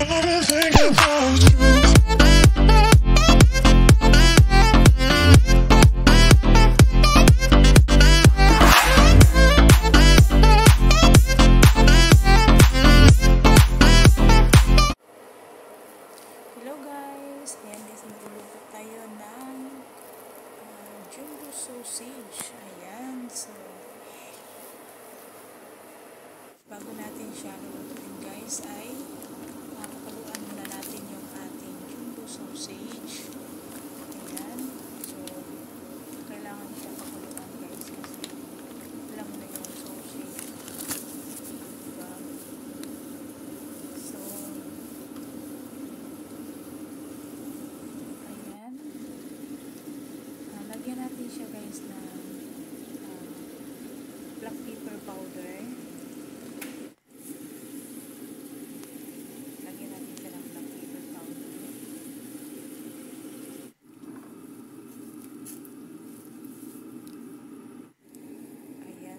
guys, ayan guys, magluluto tayo ng jumbo sausage. Ayan, so bago natin siya lulutuin guys ay papaluan muna natin yung ating jumbo sausage. Ayan, so kailangan siya papaluan guys kasi alam mo na yung sausage, diba? So ayan, lagyan natin siya guys ng black pepper powder.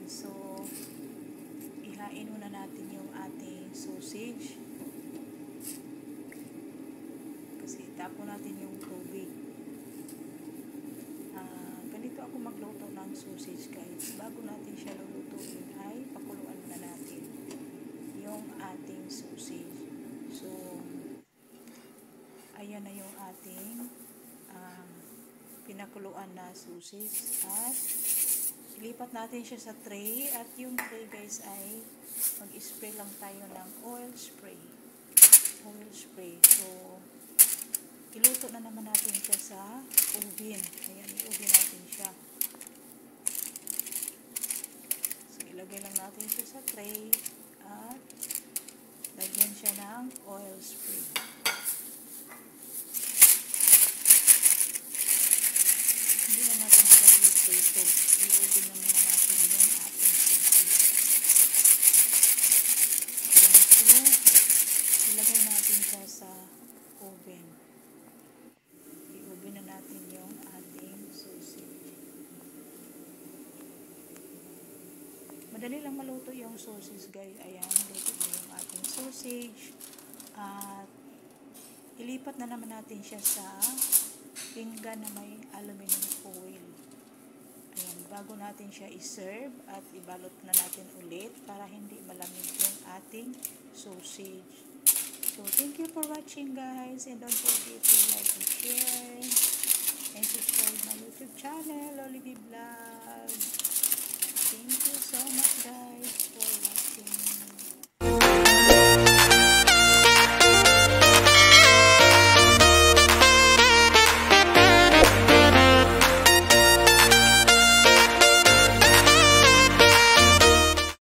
So, ihain muna natin yung ating sausage. Kasi tapo natin yung tubig. Ganito ako magluto ng sausage guys. Bago natin siya lulutuin ay pakuluan muna natin yung ating sausage. So, ayan na yung ating pinakuluan na sausage at ilipat natin siya sa tray at yung tray guys ay mag-spray lang tayo ng oil spray. So iluto na naman natin siya sa oven. Ayan, i-oven natin siya. So ilagay lang natin siya sa tray at lagyan siya ng oil spray. Hindi na natin siya i-prito. I-oven naman natin yung ating sausage. So, ilagay natin siya sa oven. I-oven na natin yung ating sausage. Madali lang maluto yung sausage guys. Ayan, luto na yung ating sausage. At ilipat na naman natin siya sa pinggan na may aluminum foil. Ayan, bago natin siya i-serve at ibalot na natin ulit para hindi malamig yung ating sausage. So, thank you for watching guys, and don't forget to like and share and subscribe my YouTube channel, Loli Vlog. Thank you so much guys for watching.